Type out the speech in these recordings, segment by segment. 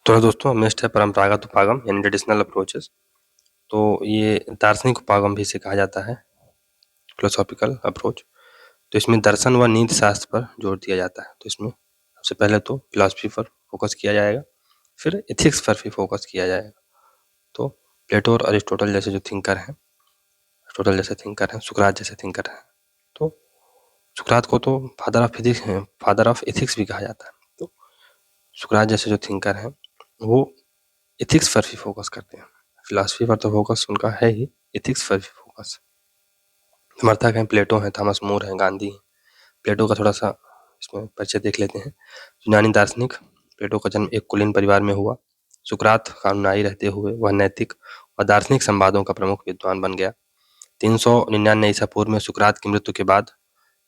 तो दोस्तों नेक्स्ट है परंपरागत उपागम यानी ट्रेडिशनल अप्रोचेस। तो ये दार्शनिक उपागम भी इसे कहा जाता है, फिलोसॉफिकल अप्रोच। तो इसमें दर्शन व नीति शास्त्र पर जोर दिया जाता है। तो इसमें सबसे पहले तो फिलॉसफी पर फोकस किया जाएगा, फिर एथिक्स पर भी फोकस किया जाएगा। तो प्लेटो और अरिस्टोटल जैसे जो थिंकर हैं, अरिस्टोटल जैसे थिंकर हैं, सुकरात जैसे थिंकर हैं। तो सुकरात को तो फादर ऑफ एथिक्स भी कहा जाता है। तो सुकरात जैसे जो थिंकर हैं वो एथिक्स पर भी फोकस करते हैं। फिलॉसफी पर तो फोकस उनका है ही, एथिक्स पर भी फोकस। समर्थक हैं प्लेटो हैं, थॉमस मोर हैं, गांधी हैं। प्लेटो का थोड़ा सा इसमें परिचय देख लेते हैं। यूनानी दार्शनिक। प्लेटो का जन्म एक कुलीन परिवार में हुआ। सुकरात कानूनाई रहते हुए वह नैतिक और दार्शनिक संवादों का प्रमुख विद्वान बन गया। 399 ईसा पूर्व में सुकरात की मृत्यु के बाद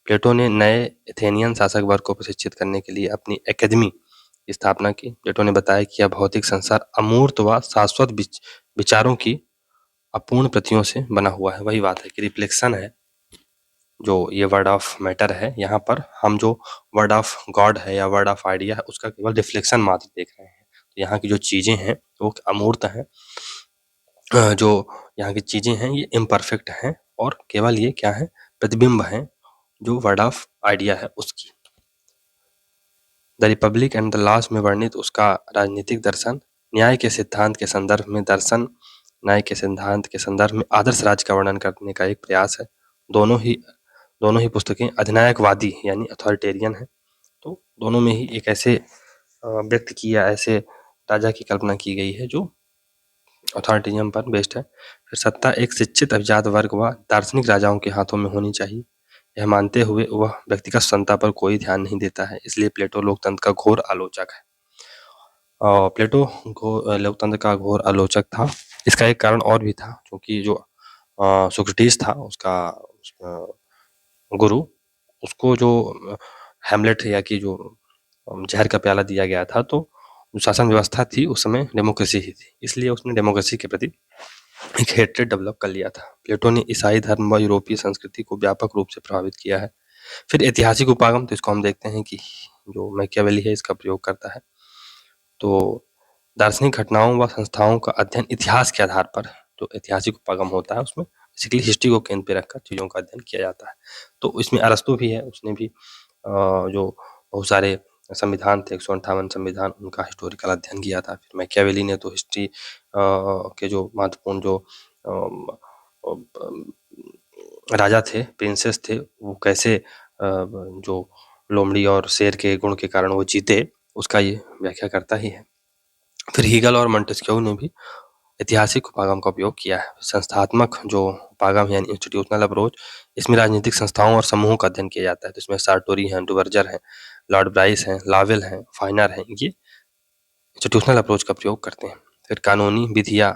प्लेटो ने नए एथेनियन शासक वर्ग को प्रशिक्षित करने के लिए अपनी एकेडमी की स्थापना की। प्लेटो ने बताया कि यह भौतिक संसार अमूर्त व शाश्वत विचारों की अपूर्ण प्रतियों से बना हुआ है। वही बात है कि रिफ्लेक्शन है, जो ये वर्ड ऑफ मैटर है, यहाँ पर हम जो वर्ड ऑफ गॉड है या वर्ड ऑफ आइडिया है उसका केवल रिफ्लेक्शन मात्र देख रहे हैं। तो यहाँ की जो चीजें हैं वो अमूर्त हैं, जो यहाँ की चीजें हैं ये इम्परफेक्ट हैं और केवल ये क्या है, प्रतिबिंब हैं जो वर्ड ऑफ आइडिया है उसकी। The Republic and the loss में वर्णित उसका राजनीतिक दर्शन न्याय के सिद्धांत के संदर्भ में दर्शन, न्याय के सिद्धांत के संदर्भ में आदर्श राज्य का वर्णन करने का एक प्रयास है। दोनों ही पुस्तकें अधिनायकवादी यानी अथॉरिटेरियन है। तो दोनों में ही एक ऐसे व्यक्ति की या ऐसे राजा की कल्पना की गई है जो अथॉरिटेरियन पर बेस्ड है। फिर सत्ता एक शिक्षित अभिजात वर्ग व दार्शनिक राजाओं के हाथों में होनी चाहिए, यह मानते हुए वह व्यक्तिगत स्वतंत्रता पर कोई ध्यान नहीं देता है। इसलिए प्लेटो लोकतंत्र का घोर आलोचक है। प्लेटो लोकतंत्र का घोर आलोचक था। इसका एक कारण और भी था, क्योंकि जो सोक्रेटिस था उसका गुरु, उसको जो हैमलेट या कि जो जहर का प्याला दिया गया था, तो जो शासन व्यवस्था थी उस समय डेमोक्रेसी ही थी, इसलिए उसने डेमोक्रेसी के प्रति एक हेट्रेड डेवलप कर लिया था। प्लेटो ने ईसाई धर्म व यूरोपीय संस्कृति को व्यापक रूप से प्रभावित किया है। फिर ऐतिहासिक उपागम, तो इसको हम देखते हैं कि जो मैकियावेली है इसका प्रयोग करता है। तो दार्शनिक घटनाओं व संस्थाओं का अध्ययन इतिहास के आधार पर, जो ऐतिहासिक उपागम होता है उसमें बेसिकली हिस्ट्री को केंद्र पे रखकर चीज़ों का अध्ययन किया जाता है। तो इसमें अरस्तू भी है, उसने भी जो बहुत सारे संविधान थे, 158 संविधान, उनका हिस्टोरिकल अध्ययन किया था। फिर मैकियावेली ने तो हिस्ट्री के जो महत्वपूर्ण जो राजा थे, प्रिंसेस थे, वो कैसे जो लोमड़ी और शेर के गुण के कारण वो जीते, उसका ये व्याख्या करता ही है। फिर हीगल और मोंटेस्क्यू ने भी ऐतिहासिक उपागम का उपयोग किया है। संस्थात्मक जो उपागम यानी इंस्टीट्यूशनल अप्रोच, इसमें राजनीतिक संस्थाओं और समूहों का अध्ययन किया जाता है। तो इसमें सार्टोरी हैं, डुवर्जर हैं, लॉर्ड ब्राइस हैं, लावेल हैं, फाइनर हैं, ये इंस्टीट्यूशनल अप्रोच का प्रयोग करते हैं। फिर कानूनी विधिया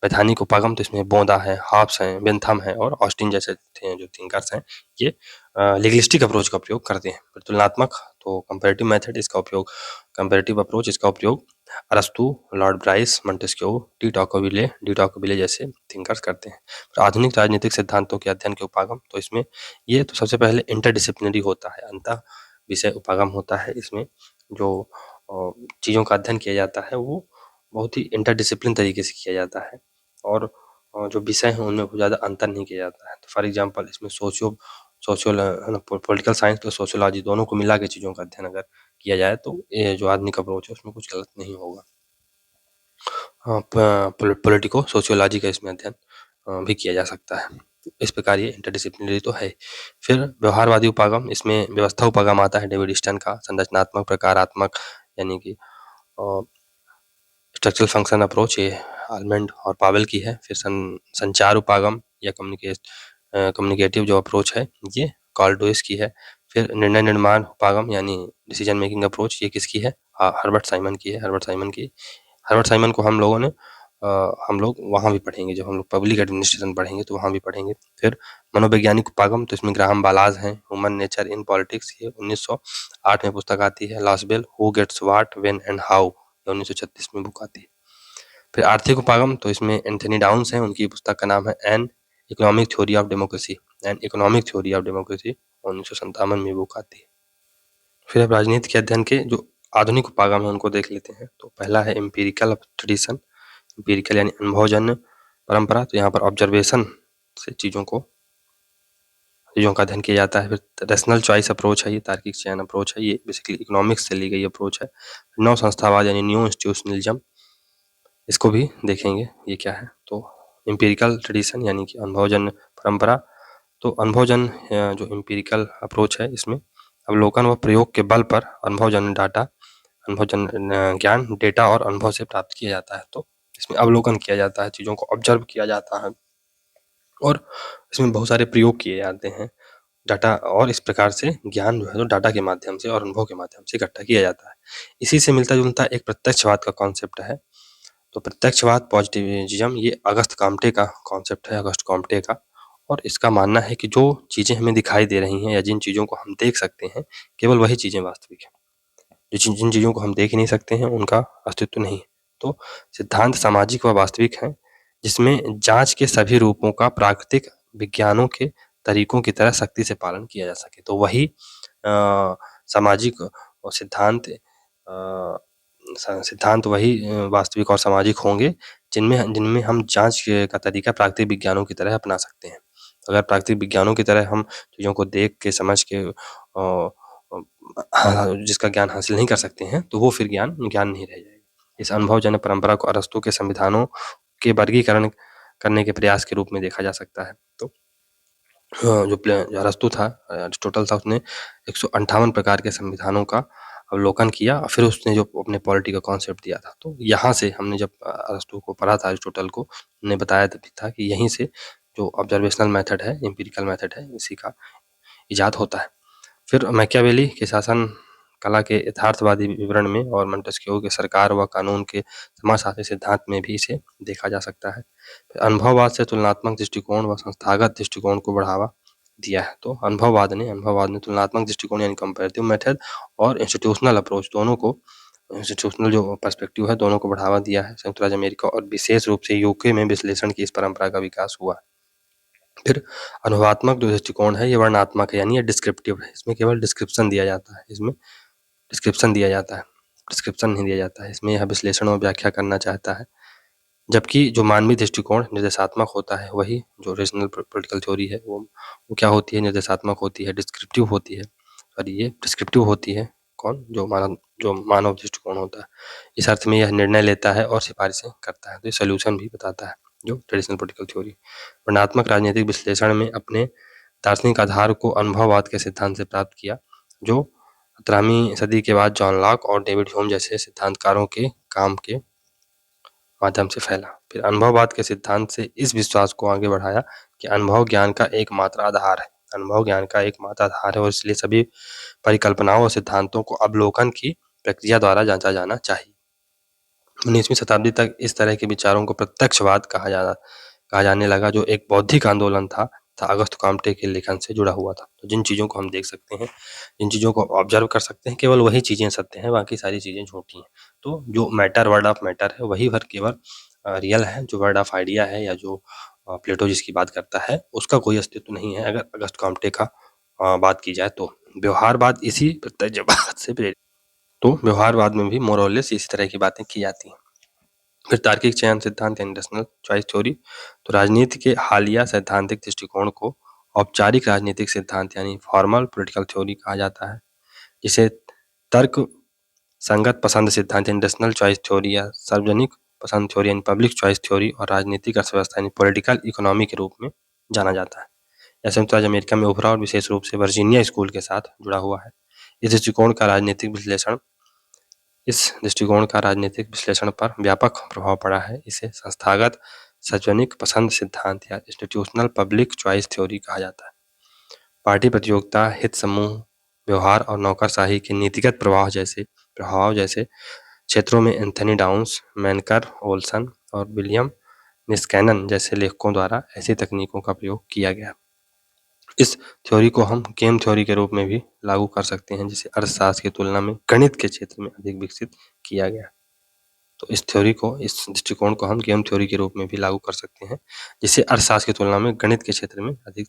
वैधानिक उपागम, तो इसमें बोंदा है, हॉब्स हैं, बेंथम है और ऑस्टिन जैसे थे जो थिंकर्स हैं, ये लीगलिस्टिक अप्रोच का प्रयोग करते हैं। फिर तुलनात्मक, तो कंपैरेटिव मेथड इसका उपयोग, कंपैरेटिव अप्रोच इसका उपयोग अरस्तू, लॉर्ड ब्राइस, मोंटेस्क्यू, डी टॉकोविले जैसे थिंकर्स करते हैं। फिर आधुनिक राजनीतिक सिद्धांतों के अध्ययन के उपागम, तो इसमें ये तो सबसे पहले इंटरडिसिप्लिनरी होता है, अंतः विषय उपागम होता है। इसमें जो चीज़ों का अध्ययन किया जाता है वो बहुत ही इंटरडिसिप्लिन तरीके से किया जाता है और जो विषय हैं उनमें बहुत ज़्यादा अंतर नहीं किया जाता है। तो फॉर एग्जांपल इसमें पॉलिटिकल साइंस प्लस सोशियोलॉजी दोनों को मिला के चीज़ों का अध्ययन अगर किया जाए तो ये जो आधुनिक अप्रोच है उसमें कुछ गलत नहीं होगा। पॉलिटिको सोशियोलॉजी का इसमें अध्ययन भी किया जा सकता है। इस प्रकार ये इंटरडिसिप्लिनरी तो है। फिर व्यवहारवादी उपागम, इसमें व्यवस्था उपागम आता है डेविड ईस्टन का। संरचनात्मक, प्रकारात्मक यानी कि स्ट्रक्चरल फंक्शन अप्रोच, ये आलमंड और पावेल की है। फिर संचार उपागम या कम्युनिकेटिव जो अप्रोच है ये कॉल्डुइस की है। फिर निर्णय निर्माण उपागम यानी डिसीजन मेकिंग अप्रोच, ये किसकी है, हर्बर्ट साइमन की है। हर्बर्ट साइमन को हम लोग वहाँ भी पढ़ेंगे, जब हम लोग पब्लिक एडमिनिस्ट्रेशन पढ़ेंगे तो वहाँ भी पढ़ेंगे। फिर मनोवैज्ञानिक उपागम, तो इसमें ग्राहम बालाज हैं, ह्यूमन नेचर इन पॉलिटिक्स, ये 1908 में पुस्तक आती है। Lasswell, who gets what when and how, ये 1936 में बुक आती है। फिर आर्थिक उपागम, तो इसमें एंथनी डाउन्स हैं, उनकी पुस्तक का नाम है an economic theory of democracy, 1957 में बुक आती है। फिर अब राजनीति के अध्ययन के जो आधुनिक उपागम है उनको देख लेते हैं। तो पहला है एम्पिरिकल ट्रेडिशन, एम्पिरिकल यानी अनुभवजन्य परंपरा। तो यहाँ पर ऑब्जर्वेशन से चीज़ों का अध्ययन किया जाता है। फिर रैशनल चॉइस अप्रोच है, ये तार्किक चयन अप्रोच है, ये बेसिकली इकोनॉमिक्स से ली गई अप्रोच है। नव संस्थावाद यानी न्यू इंस्टीट्यूशनलिज्म, इसको भी देखेंगे ये क्या है। तो एम्पिरिकल ट्रेडिशन यानी कि अनुभवजन्य परंपरा। तो अनुभवजन्य जो एम्पिरिकल अप्रोच है, इसमें अवलोकन व प्रयोग के बल पर अनुभवजन्य ज्ञान डेटा और अनुभव से प्राप्त किया जाता है। तो इसमें अवलोकन किया जाता है, चीज़ों को ऑब्जर्व किया जाता है और इसमें बहुत सारे प्रयोग किए जाते हैं डाटा, और इस प्रकार से ज्ञान जो है तो डाटा के माध्यम से और अनुभव के माध्यम से इकट्ठा किया जाता है। इसी से मिलता जुलता एक प्रत्यक्षवाद का कॉन्सेप्ट है। तो प्रत्यक्षवाद पॉजिटिविज्म, ये अगस्त कॉम्टे का कॉन्सेप्ट है, अगस्त कॉम्टे का। और इसका मानना है कि जो चीज़ें हमें दिखाई दे रही हैं या जिन चीज़ों को हम देख सकते हैं, केवल वही चीज़ें वास्तविक हैं। जिन चीज़ों को हम देख ही नहीं सकते हैं उनका अस्तित्व नहीं है। तो सिद्धांत सामाजिक व वास्तविक है, जिसमें जांच के सभी रूपों का प्राकृतिक विज्ञानों के तरीकों की तरह सख्ती से पालन किया जा सके। तो वही सामाजिक और सिद्धांत वही वास्तविक और सामाजिक होंगे जिनमें हम जांच का तरीका प्राकृतिक विज्ञानों की तरह अपना सकते हैं। अगर प्राकृतिक विज्ञानों की तरह हम चीज़ों को देख के समझ के जिसका ज्ञान हासिल नहीं कर सकते हैं, तो वो फिर ज्ञान नहीं रह जाएगा। इस अनुभवजन्य परंपरा को अरस्तू के संविधानों के वर्गीकरण करने के प्रयास के रूप में देखा जा सकता है। तो जो अरस्तू था, अरिस्टोटल था, उसने 158 प्रकार के संविधानों का अवलोकन किया और फिर उसने जो अपने पॉलिटी का कॉन्सेप्ट दिया था। तो यहाँ से हमने जब अरस्तू को पढ़ा था, अरिस्टोटल को हमने बताया था कि यहीं से जो ऑब्जर्वेशनल मेथड है, एम्पिरिकल मेथड है, इसी का इजाद होता है। फिर मैकियावेली के शासन कला के यथार्थवादी विवरण में और मोंटेस्क्यू के सरकार व कानून के समाजशास्त्री सिद्धांत में भी इसे देखा जा सकता है। अनुभववाद से तुलनात्मक दृष्टिकोण व संस्थागत दृष्टिकोण को बढ़ावा दिया है। तो अनुभववाद ने तुलनात्मक दृष्टिकोण यानी कंपैरेटिव मेथड और इंस्टीट्यूशनल अप्रोच, दोनों को, इंस्टीट्यूशनल जो पर्सपेक्टिव है, दोनों को बढ़ावा दिया है। संयुक्त राज्य अमेरिका और विशेष रूप से यूके में विश्लेषण की इस परंपरा का विकास हुआ। फिर अनुभवात्मक जो दृष्टिकोण है, ये वर्णनात्मक है यानी ये डिस्क्रिप्टिव है। इसमें केवल डिस्क्रिप्शन दिया जाता है, डिस्क्रिप्शन नहीं दिया जाता है। इसमें यह विश्लेषण और व्याख्या करना चाहता है। जबकि जो मानवीय दृष्टिकोण निर्देशात्मक होता है, वही जो रेशनल पॉलिटिकल थ्योरी है, वो क्या होती है, निर्देशात्मक होती है, डिस्क्रिप्टिव होती है। और ये डिस्क्रिप्टिव होती है कौन, जो मानव दृष्टिकोण होता है। इस अर्थ में यह निर्णय लेता है और सिफारिशें करता है, तो ये सोल्यूशन भी बताता है, जो ट्रेडिशनल पॉलिटिकल थ्योरी। वर्णनात्मक राजनीतिक विश्लेषण में अपने दार्शनिक आधार को अनुभववाद के सिद्धांत से प्राप्त किया, जो 17वीं सदी के बाद जॉन लॉक और डेविड ह्यूम जैसे सिद्धांतकारों के काम के माध्यम से फैला। फिर अनुभववाद के सिद्धांत से इस विश्वास को आगे बढ़ाया कि अनुभव ज्ञान का एकमात्र आधार है और इसलिए सभी परिकल्पनाओं और सिद्धांतों को अवलोकन की प्रक्रिया द्वारा जांचा जाना चाहिए। 19वीं शताब्दी तक इस तरह के विचारों को प्रत्यक्षवाद कहा जाने लगा, जो एक बौद्धिक आंदोलन था अगस्त कॉम्टे के लेखन से जुड़ा हुआ था। तो जिन चीज़ों को हम देख सकते हैं, जिन चीज़ों को ऑब्जर्व कर सकते हैं, केवल वही चीज़ें सत्य हैं, बाकी सारी चीज़ें झूठी हैं। तो जो मैटर, वर्ड ऑफ मैटर है, वही केवल रियल है। जो वर्ड ऑफ आइडिया है या जो प्लेटो जिसकी बात करता है, उसका कोई अस्तित्व नहीं है अगर अगस्त कॉम्टे का बात की जाए तो। व्यवहारवाद इसी प्रत्यक्षवाद से प्रेरित। तो व्यवहारवाद में भी मोर और लेस इसी तरह की बातें की जाती हैं। फिर तार्किक चयन सिद्धांत यानी रैशनल चॉइस थ्योरी। तो राजनीति के हालिया सैद्धांतिक दृष्टिकोण को औपचारिक राजनीतिक सिद्धांत यानी फॉर्मल पॉलिटिकल थ्योरी कहा जाता है, जिसे तर्क संगत पसंद सिद्धांत यानी रैशनल चॉइस थ्योरी या सार्वजनिक पसंद थ्योरी यानी पब्लिक चॉइस थ्योरी और राजनीतिक अर्थव्यवस्था यानी पॉलिटिकल इकोनॉमी के रूप में जाना जाता है। यह संयुक्त राज्य अमेरिका में उभरा और विशेष रूप से वर्जीनिया स्कूल के साथ जुड़ा हुआ है। इस दृष्टिकोण का राजनीतिक विश्लेषण पर व्यापक प्रभाव पड़ा है। इसे संस्थागत सार्वजनिक पसंद सिद्धांत या इंस्टीट्यूशनल पब्लिक चॉइस थ्योरी कहा जाता है। पार्टी प्रतियोगिता, हित समूह व्यवहार और नौकरशाही के नीतिगत प्रभाव जैसे क्षेत्रों में एंथनी डाउन्स, मैनकर ओल्सन और विलियम निस्कैनन जैसे लेखकों द्वारा ऐसी तकनीकों का प्रयोग किया गया। इस थ्योरी को हम गेम थ्योरी के रूप में भी लागू कर सकते हैं, जिसे अर्थशास्त्र की तुलना में गणित के क्षेत्र में अधिक विकसित किया गया। तो इस दृष्टिकोण को हम गेम थ्योरी के रूप में भी लागू कर सकते हैं, जिसे अर्थशास्त्र की तुलना में गणित के क्षेत्र में अधिक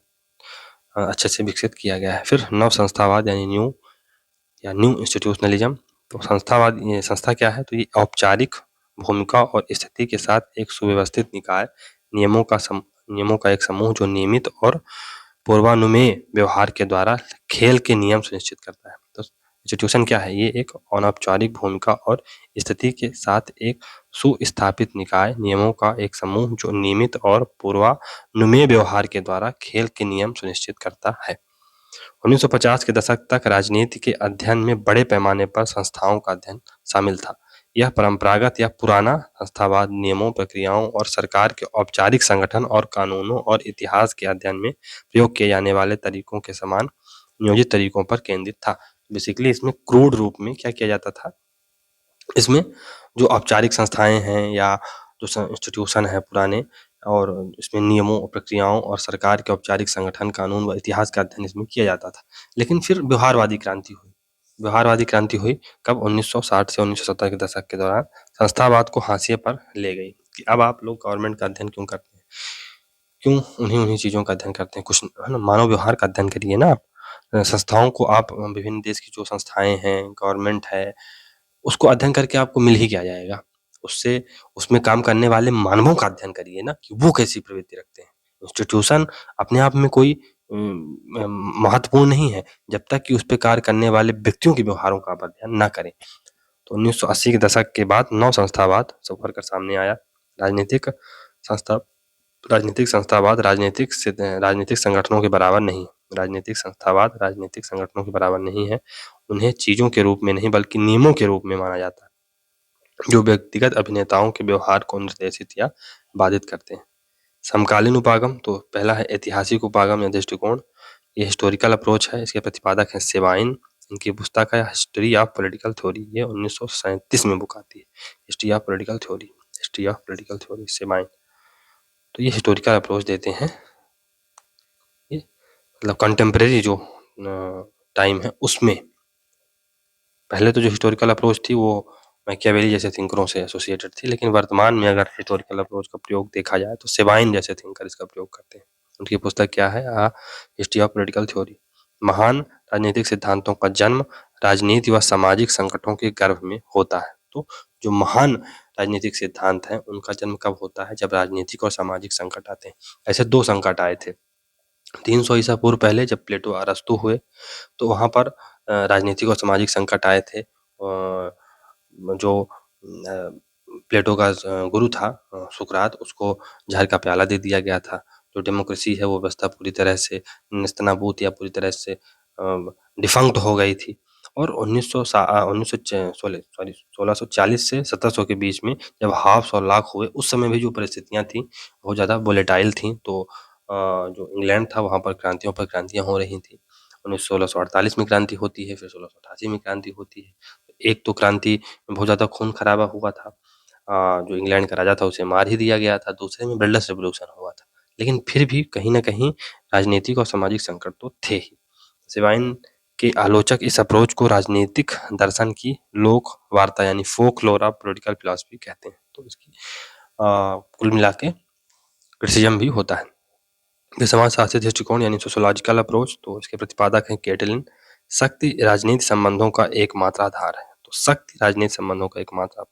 अच्छे से विकसित किया गया है। फिर नव संस्थावाद यानी न्यू इंस्टीट्यूशनलिज्म। तो संस्थावाद ये संस्था क्या है? तो ये औपचारिक भूमिका और स्थिति के साथ एक सुव्यवस्थित निकाय, नियमों का एक समूह जो नियमित और पूर्वानुमेय व्यवहार के द्वारा खेल के नियम सुनिश्चित करता है। तो इंस्टीट्यूशन क्या है? ये एक अनौपचारिक भूमिका और स्थिति के साथ एक सुस्थापित निकाय, नियमों का एक समूह जो नियमित और पूर्वानुमेय व्यवहार के द्वारा खेल के नियम सुनिश्चित करता है। 1950 के दशक तक राजनीति के अध्ययन में बड़े पैमाने पर संस्थाओं का अध्ययन शामिल था। यह परंपरागत या पुराना संस्थावाद नियमों, प्रक्रियाओं और सरकार के औपचारिक संगठन और कानूनों और इतिहास के अध्ययन में प्रयोग किए जाने वाले तरीकों के समान नियोजित तरीकों पर केंद्रित था। बेसिकली इसमें क्रूड रूप में क्या किया जाता था? इसमें जो औपचारिक संस्थाएं हैं या जो इंस्टीट्यूशन है पुराने, और इसमें नियमों, प्रक्रियाओं और सरकार के औपचारिक संगठन, कानून व इतिहास का अध्ययन इसमें किया जाता था। लेकिन फिर व्यवहारवादी क्रांति हुई। व्यवहारवादी क्रांति हुई कब? 1960 से 1970 के दशक के दौरान संस्थावाद को हाशिए पर ले गई कि अब आप लोग गवर्नमेंट का अध्ययन क्यों करते हैं? क्यों उन्हीं चीज़ों का अध्ययन करते हैं? कुछ है ना, मानव व्यवहार का अध्ययन करिए ना आप। संस्थाओं को आप विभिन्न देश की जो संस्थाएं हैं, गवर्नमेंट है, उसको अध्ययन करके आपको मिल ही क्या जाएगा? उससे उसमें काम करने वाले मानवों का अध्ययन करिए ना कि वो कैसी प्रवृत्ति रखते हैं। इंस्टीट्यूशन अपने आप में कोई महत्वपूर्ण नहीं है जब तक कि उस पे कार्य करने वाले व्यक्तियों के व्यवहारों का आप अध्ययन ना करें। तो 1980 के दशक के बाद नव संस्थावाद उभर कर सामने आया। राजनीतिक संस्था राजनीतिक संस्थावाद राजनीतिक संगठनों के बराबर नहीं है। राजनीतिक संस्थावाद राजनीतिक संगठनों के बराबर नहीं है। उन्हें चीजों के रूप में नहीं बल्कि नियमों के रूप में माना जाता है जो व्यक्तिगत अभिनेताओं के व्यवहार को निर्देशित या बाधित करते हैं। समकालीन उपागम, तो पहला है ऐतिहासिक उपागम या दृष्टिकोण। ये हिस्टोरिकल अप्रोच है। इसके प्रतिपादक हैं सेवाइन। इनकी पुस्तक है हिस्ट्री ऑफ पॉलिटिकल थ्योरी। ये 1937 में बुक आती है। History of political theory Sabine. तो ये हिस्टोरिकल अप्रोच देते हैं। ये मतलब कंटेम्प्रेरी जो टाइम है उसमें पहले तो जो हिस्टोरिकल अप्रोच थी वो मैकियावेली जैसे थिंकरों से एसोसिएटेड थी, लेकिन वर्तमान में अगर हिस्टोरिकल अप्रोच का प्रयोग देखा जाए तो सेवाइन जैसे थिंकर इसका प्रयोग करते हैं। उनकी पुस्तक क्या है? History of political theory. महान राजनीतिक सिद्धांतों का जन्म राजनीति व सामाजिक संकटों के गर्भ में होता है। तो जो महान राजनीतिक सिद्धांत हैं उनका जन्म कब होता है? जब राजनीतिक और सामाजिक संकट आते हैं। ऐसे दो संकट आए थे 300 ईसा पूर्व पहले, जब प्लेटो अरस्तु हुए तो वहाँ पर राजनीतिक और सामाजिक संकट आए थे। जो प्लेटो का गुरु था सुकरात, उसको जहर का प्याला दे दिया गया था। जो डेमोक्रेसी है वो व्यवस्था पूरी तरह से नेस्तनाबूत या पूरी तरह से डिफंक्ट हो गई थी। और 1640 से 1700 के बीच में जब हाफ्स और लाख हुए, उस समय भी जो परिस्थितियां थी बहुत ज़्यादा वोलेटाइल थी। तो जो इंग्लैंड था वहाँ पर क्रांतियों पर क्रांतियां हो रही थी। 1648 में क्रांति होती है, फिर 1688 में क्रांति होती है। एक तो क्रांति में बहुत ज़्यादा खून खराबा हुआ था। जो इंग्लैंड का राजा था उसे मार ही दिया गया था। दूसरे में ब्लडलेस रेवोल्यूशन हुआ था। लेकिन फिर भी कहीं ना कहीं राजनीतिक और सामाजिक संकट तो थे ही। सिवाइन के आलोचक इस अप्रोच को राजनीतिक दर्शन की लोक वार्ता यानी फोकलोर ऑफ पॉलिटिकल फिलॉसफी कहते हैं। तो इसकी कुल मिला के क्रिटिसिज्म भी होता है। ये समाज शास्त्री दृष्टिकोण यानी सोशोलॉजिकल अप्रोच, तो इसके प्रतिपादक हैं कैटलिन। शक्ति राजनीति संबंधों का एकमात्र आधार है। तो शक्ति राजनीति संबंधों का एकमात्र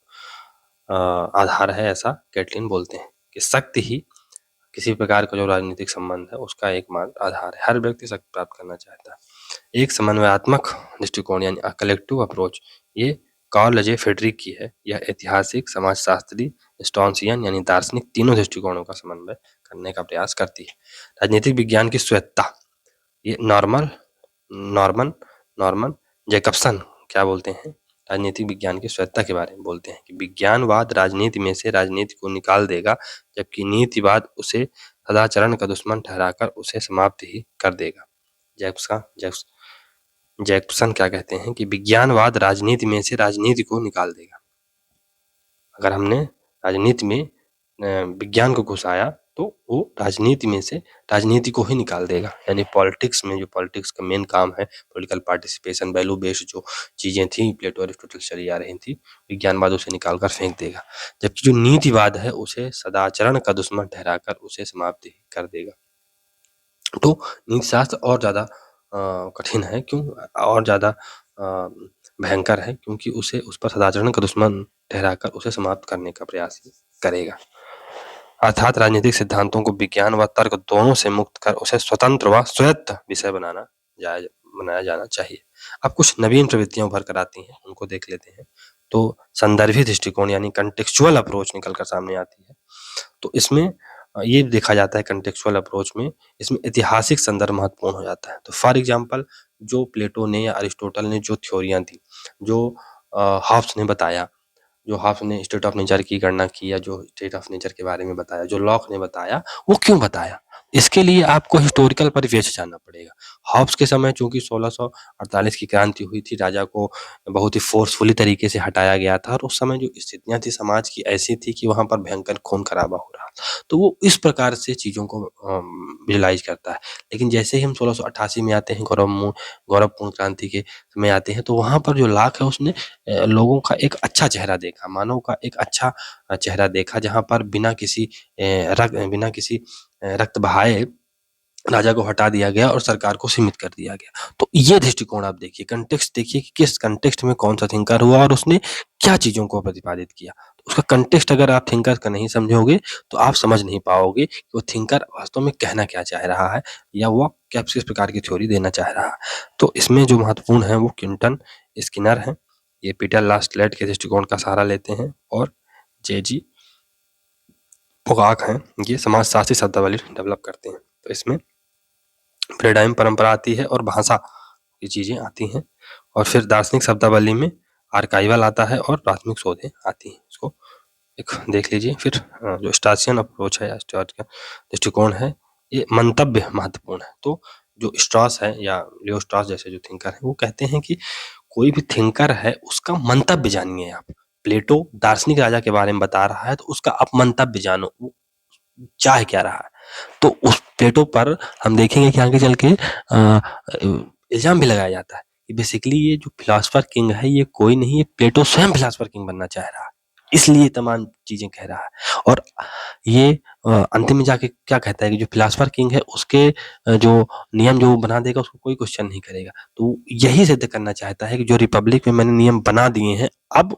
आधार है, ऐसा कैटलिन बोलते हैं कि शक्ति ही किसी प्रकार का जो राजनीतिक संबंध है उसका एकमात्र आधार है। हर व्यक्ति शक्ति प्राप्त करना चाहता है। एक समन्वयात्मक दृष्टिकोण यानी कलेक्टिव अप्रोच, ये कार्ल अजय फ्रेडरिक की है। यह ऐतिहासिक, समाजशास्त्री, स्टॉन्सियन यानी दार्शनिक तीनों दृष्टिकोणों का समन्वय करने का प्रयास करती है। राजनीतिक विज्ञान की स्वायत्तता, ये नॉर्मन जैकबसन क्या बोलते हैं? राजनीतिक विज्ञान की स्वायत्तता के बारे में बोलते हैं कि विज्ञानवाद राजनीति में से राजनीति को निकाल देगा, जबकि नीतिवाद उसे सदाचरण का दुश्मन ठहराकर उसे समाप्त ही कर देगा। जैक्सन क्या कहते हैं कि विज्ञानवाद राजनीति में से राजनीति को निकाल देगा। अगर हमने राजनीति में विज्ञान को घुसाया तो वो राजनीति में से राजनीति को ही निकाल देगा। यानी पॉलिटिक्स में, जो पॉलिटिक्स का मेन काम है, पॉलिटिकल पार्टिसिपेशन, वैल्यू बेस्ड जो चीजें थी प्लेटो अरिस्टोटल चली आ रही थी, विज्ञानवाद उसे निकाल कर फेंक देगा। जबकि जो नीतिवाद है उसे सदाचरण का दुश्मन ठहराकर उसे समाप्त ही कर देगा। तो नीति शास्त्र और ज्यादा कठिन है। क्यों? और ज्यादा भयंकर है, क्योंकि उसे उस पर सदाचरण का दुश्मन ठहराकर उसे समाप्त करने का प्रयास करेगा। अर्थात राजनीतिक सिद्धांतों को विज्ञान व तर्क दोनों से मुक्त कर उसे स्वतंत्र व स्वायत्त विषय बनाया जाना चाहिए। अब कुछ नवीन प्रवृत्तियां उभर कर आती हैं, उनको देख लेते हैं। तो संदर्भी दृष्टिकोण यानी कंटेक्चुअल अप्रोच निकल कर सामने आती है। तो इसमें ये देखा जाता है कंटेक्चुअल अप्रोच में, इसमें ऐतिहासिक संदर्भ महत्वपूर्ण हो जाता है। तो फॉर एग्जांपल, जो प्लेटो ने या अरिस्टोटल ने जो थ्योरियां दी, जो हॉब्स ने बताया, जो हॉब्स ने स्टेट ऑफ नेचर की गणना की, या जो स्टेट ऑफ नेचर के बारे में बताया, जो लॉक ने बताया, वो क्यों बताया, इसके लिए आपको हिस्टोरिकल परिप्रेक्ष्य जानना पड़ेगा। हॉब्स के समय चूंकि 1648 की क्रांति हुई थी, राजा को बहुत ही फोर्सफुली तरीके से हटाया गया था, और उस समय जो स्थितियां थी समाज की ऐसी थी कि वहां पर भयंकर खून खराबा हो रहा था। तो वो इस प्रकार से चीजों को विजुलाइज करता है। लेकिन जैसे ही हम 1688 में आते हैं, गौरवपूर्ण क्रांति के में आते हैं, तो वहां पर जो लाख है उसने लोगों का एक अच्छा चेहरा देखा, मानव का एक अच्छा चेहरा देखा, जहां पर बिना किसी रक्त बहाए राजा को हटा दिया गया और सरकार को सीमित कर दिया गया। तो ये दृष्टिकोण आप देखिए, कंटेक्स्ट देखिए कि किस कंटेक्स्ट में कौन सा थिंकर हुआ और उसने क्या चीजों को प्रतिपादित किया। तो उसका कंटेक्स्ट अगर आप थिंकर का नहीं समझोगे तो आप समझ नहीं पाओगे कि वो थिंकर वास्तव में कहना क्या चाह रहा है, या वो किस प्रकार की थ्योरी देना चाह रहा है। तो इसमें जो महत्वपूर्ण है वो क्विंटन स्किनर है, ये पीटर लास्टलेट के दृष्टिकोण का सहारा लेते हैं, और जे.जी. पोगाक हैं, ये समाजशास्त्री शब्दावली डेवलप करते हैं। तो इसमें पैराडाइम परंपरा आती है और भाषा की चीजें आती हैं, और फिर दार्शनिक शब्दावली में आर्काइवल आता है और प्राथमिक शोधें आती हैं। इसको एक देख लीजिए। फिर जो स्ट्रासियन अप्रोच है या स्ट्रास का दृष्टिकोण है, ये मंतव्य महत्वपूर्ण है। तो जो स्ट्रास है या लियो स्ट्रास जैसे जो थिंकर है, वो कहते हैं कि कोई भी थिंकर है उसका मंतव्य जानिए आप। प्लेटो दार्शनिक राजा के बारे में बता रहा है, तो उसका आप मंतव्य जानो, वो चाह क्या रहा है। तो उस प्लेटो पर हम देखेंगे कि आगे चल के इल्जाम भी लगाया जाता है कि बेसिकली ये जो फिलोसफर किंग है ये कोई नहीं, ये प्लेटो स्वयं फिलोसफर किंग बनना चाह रहा है, इसलिए तमाम चीजें कह रहा है। और ये अंतिम में जाके क्या कहता है कि जो फिलोसफर किंग है उसके जो नियम जो बना देगा उसको कोई क्वेश्चन नहीं करेगा। तो यही सिद्ध करना चाहता है कि जो रिपब्लिक में मैंने नियम बना दिए हैं, अब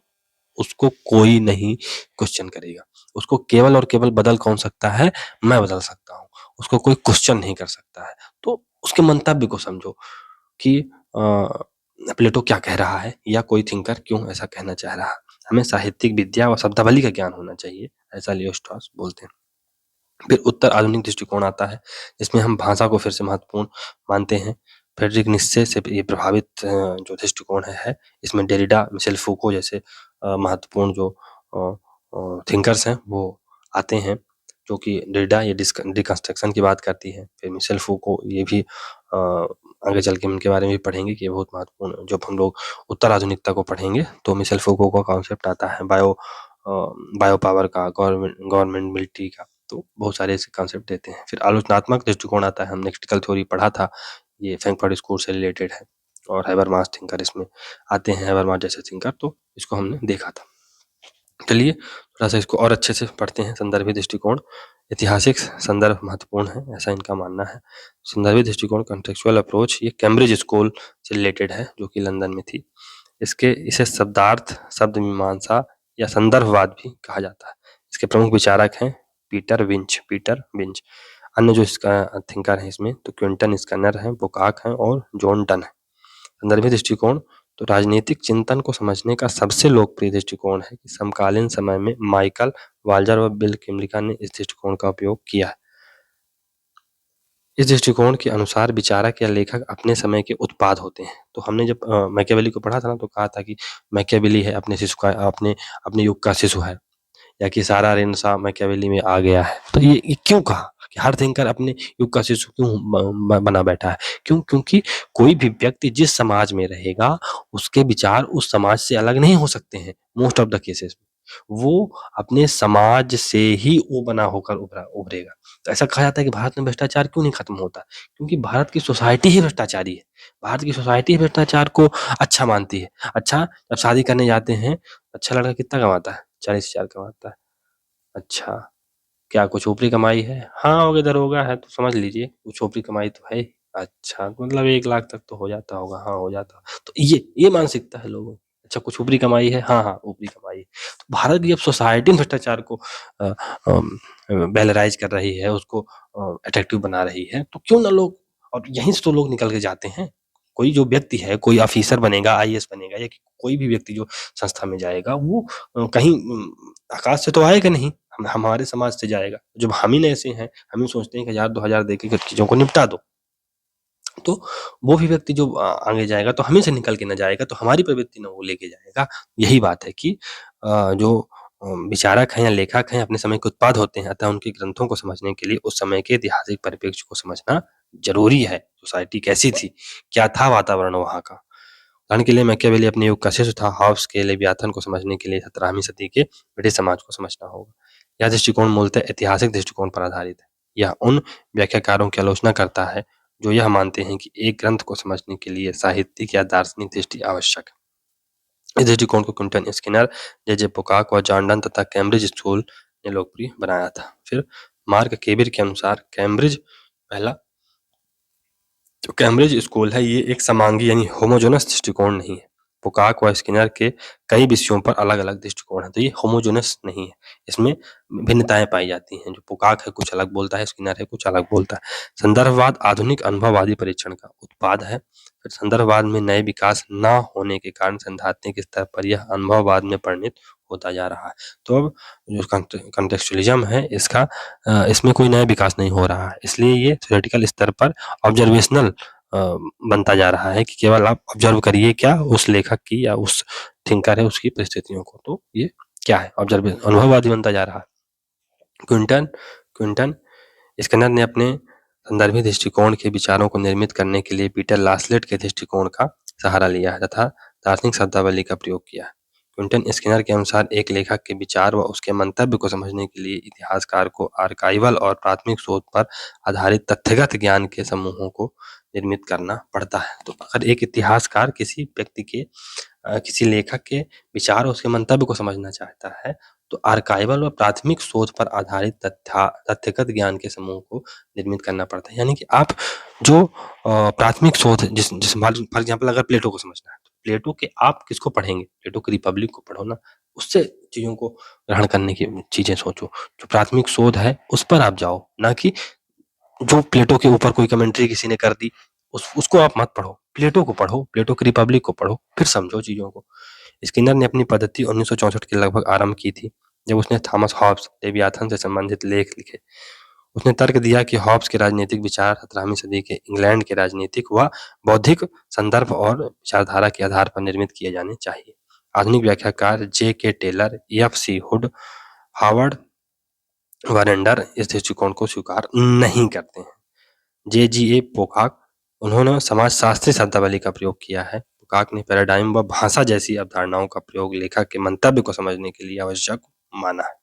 उसको कोई नहीं क्वेश्चन करेगा। उसको केवल और केवल बदल कौन सकता है, मैं बदल सकता हूँ, उसको कोई क्वेश्चन नहीं कर सकता है। तो उसके मंतव्य को समझो कि प्लेटो क्या कह रहा है, या कोई थिंकर क्यों ऐसा कहना चाह रहा है। हमें साहित्यिक विद्या और शब्दावली का ज्ञान होना चाहिए, ऐसा लियो स्ट्रॉस बोलते हैं। फिर उत्तर आधुनिक दृष्टिकोण आता है, जिसमें हम भाषा को फिर से महत्वपूर्ण मानते हैं। फ्रेडरिक नित्शे से ये प्रभावित जो दृष्टिकोण है, इसमें डेरिडा, मिशेल फूको जैसे महत्वपूर्ण जो थिंकर्स हैं वो आते हैं, जो कि डेरिडा ये डिकंस्ट्रक्शन की बात करती है। फिर मिशेल फूको, ये भी आगे चल के उनके बारे में भी पढ़ेंगे कि ये बहुत महत्वपूर्ण, जब हम लोग उत्तर आधुनिकता को पढ़ेंगे तो मिशेल फूको का कॉन्सेप्ट आता है बायो पावर का, गवर्नमेंट मिलिट्री का। तो बहुत सारे ऐसे कॉन्सेप्ट देते हैं। फिर आलोचनात्मक दृष्टिकोण आता है, हमने क्रिटिकल थ्योरी पढ़ा था, ये फ्रैंकफर्ट स्कूल से रिलेटेड है, और हैबरमास थिंकर इसमें आते हैं, हैबरमास जैसे थिंकर, तो इसको हमने देखा था। चलिए थोड़ा सा इसको और अच्छे से पढ़ते हैं। संदर्भी दृष्टिकोण, ऐतिहासिक संदर्भ महत्वपूर्ण है, ऐसा इनका मानना है। संदर्भी दृष्टिकोण कंटेक्चुअल अप्रोच, ये कैम्ब्रिज स्कूल से रिलेटेड है, जो कि लंदन में थी। इसे शब्दार्थ, शब्द मीमांसा या संदर्भवाद भी कहा जाता है। इसके प्रमुख विचारक हैं पीटर विंच। अन्य जो इसका थिंकर है इसमें, तो क्विंटन स्किनर है, पोकाक है और जॉन डन है। संदर्भी दृष्टिकोण, तो राजनीतिक चिंतन को समझने का सबसे लोकप्रिय दृष्टिकोण है कि समकालीन समय में माइकल वाल्जर व बिल किमलिका ने इस दृष्टिकोण का उपयोग किया है। इस दृष्टिकोण के अनुसार विचारक या लेखक अपने समय के उत्पाद होते हैं। तो हमने जब मैकियावेली को पढ़ा था ना, तो कहा था कि मैकियावेली है अपने युग का शिशु है, या कि सारा रेनेसां मैकियावेली में आ गया है। तो ये क्यों कहा कि हर थिंकर अपने युग का शिशु क्यों बना बैठा है? क्योंकि कोई भी व्यक्ति जिस समाज में रहेगा उसके विचार उस समाज से अलग नहीं हो सकते हैं। मोस्ट ऑफ द केसेस में वो अपने समाज से ही वो बना होकर उभरेगा। तो ऐसा कहा जाता है कि भारत में भ्रष्टाचार क्यों नहीं खत्म होता? क्योंकि भारत की सोसाइटी ही भ्रष्टाचारी है। भारत की सोसाइटी भ्रष्टाचार को अच्छा मानती है। अच्छा, जब शादी करने जाते हैं, अच्छा लड़का कितना कमाता है? 40,000 कमाता है। अच्छा, क्या कुछ ऊपरी कमाई है? हाँ, अगर दरोगा है तो समझ लीजिए कुछ ऊपरी कमाई तो है ही। अच्छा, तो मतलब 1 लाख तक तो हो जाता होगा, हाँ, हो जाता। तो ये मानसिकता है लोगों की। अच्छा, कुछ ऊपरी कमाई है, हाँ, हाँ, ऊपरी कमाई है। तो भारत की अब सोसाइटी भ्रष्टाचार को वैलराइज़ कर रही है, उसको अट्रैक्टिव बना रही है, तो क्यों ना लोग, और यहीं से तो लोग निकल के जाते हैं। कोई जो व्यक्ति है, कोई ऑफिसर बनेगा, आईएएस बनेगा, या कोई भी व्यक्ति जो संस्था में जाएगा, वो कहीं आकाश से तो आएगा नहीं, हमारे समाज से जाएगा। जब हम ही ऐसे हैं, हम ही सोचते हैं कि 1000 2000 दे के चीज़ों को निपटा दो। तो वो भी व्यक्ति जो आगे जाएगा, तो हम ही से निकल के ना जाएगा, तो हमारी प्रवृत्ति ना वो लेके जाएगा। यही बात है कि जो विचारक हैं या लेखक हैं, अपने समय के उत्पाद होते हैं, अतः उनके ग्रंथों को समझने के लिए उस समय के ऐतिहासिक परिप्रेक्ष्य को समझना ज़रूरी है। सोसाइटी कैसी थी? क्या था वातावरण वहाँ का? उदाहरण के लिए मैकियावेली अपने युग का शिशु था। हॉब्स के लेवियाथन को समझने के लिए 17वीं सदी के ब्रिटिश समाज को समझना होगा। यह दृष्टिकोण मूलतः ऐतिहासिक दृष्टिकोण पर आधारित है। यह उन व्याख्याकारों की आलोचना करता है जो यह मानते हैं कि एक ग्रंथ को समझने के लिए साहित्यिक या दार्शनिक दृष्टि आवश्यक है। इस दृष्टिकोण को क्विंटन स्किनर, जे पोकाक और जॉन डन तथा कैम्ब्रिज स्कूल ने लोकप्रिय बनाया था। फिर मार्क केबिर के अनुसार जो कैम्ब्रिज स्कूल है, ये एक समांगी यानी होमोजेनस दृष्टिकोण नहीं है। पोकाक व स्किनर के कई विषयों पर अलग-अलग दृष्टिकोण हैं, तो ये होमोजेनस नहीं है। इसमें भिन्नताएं पाई जाती हैं। जो पोकाक है कुछ अलग बोलता है, स्किनर है कुछ अलग बोलता है। संदर्भवाद आधुनिक अनुभववादी परीक्षण का उत्पाद है। फिर संदर्भवाद में नए विकास न होने के कारण सैद्धांतिक स्तर पर यह अनुभववाद में परिणत होता जा रहा है। तो अब जो कॉन्टेक्चुअलिज्म है, इसमें कोई नया विकास नहीं हो रहा है, इसलिए ये थ्योरेटिकल स्तर पर ऑब्जर्वेशनल बनता जा रहा है कि केवल आप ऑब्जर्व करिए क्या उस लेखक की या उस थिंकर है उसकी परिस्थितियों को, तो ये क्या है, अनुभववादी बनता जा रहा है। क्विंटन क्विंटन स्किनर ने अपने संदर्भी दृष्टिकोण के विचारों को निर्मित करने के लिए पीटर लासलेट के दृष्टिकोण का सहारा लिया है तथा दार्शनिक शब्दावली का प्रयोग किया है। क्विंटन स्किनर के अनुसार एक लेखक के विचार व उसके मंतव्य को समझने के लिए इतिहासकार को आर्काइवल और प्राथमिक शोध पर आधारित तथ्यगत ज्ञान के समूहों को निर्मित करना पड़ता है। तो अगर एक इतिहासकार किसी व्यक्ति के किसी लेखक के विचार और उसके मंतव्य को समझना चाहता है, तो आर्काइवल व प्राथमिक शोध पर आधारित तथ्यगत ज्ञान के समूह को निर्मित करना पड़ता है। यानी कि आप जो प्राथमिक शोध जिस फॉर एग्जाम्पल अगर प्लेटो को समझना है, तो प्लेटो के आप किसको पढ़ेंगे? प्लेटो की रिपब्लिक को पढ़ो ना, उससे चीज़ों को ग्रहण करने की चीज़ें सोचो। जो प्राथमिक शोध है उस पर आप जाओ, ना कि जो प्लेटो के ऊपर कोई कमेंट्री किसी ने कर दी उसको आप मत पढ़ो। प्लेटो को पढ़ो, प्लेटो की रिपब्लिक को पढ़ो, फिर समझो चीज़ों को। स्किनर ने अपनी पद्धति 1964 के लगभग आरंभ की थी, जब उसने थॉमस हॉब्स लेवियाथन से संबंधित लेख लिखे। उसने तर्क दिया कि हॉब्स के राजनीतिक विचार 17वीं सदी के इंग्लैंड के राजनीतिक व बौद्धिक संदर्भ और विचारधारा के आधार पर निर्मित किए जाने चाहिए। आधुनिक व्याख्याकार JK. Taylor, FC. Hood, Howard वरेंडर इस दृष्टिकोण को स्वीकार नहीं करते हैं। जे.जी.ए. पोकाक, उन्होंने समाजशास्त्री शब्दावली का प्रयोग किया है। पोकाक ने पैराडाइम व भाषा जैसी अवधारणाओं का प्रयोग लेखक के मंतव्य को समझने के लिए आवश्यक माना है।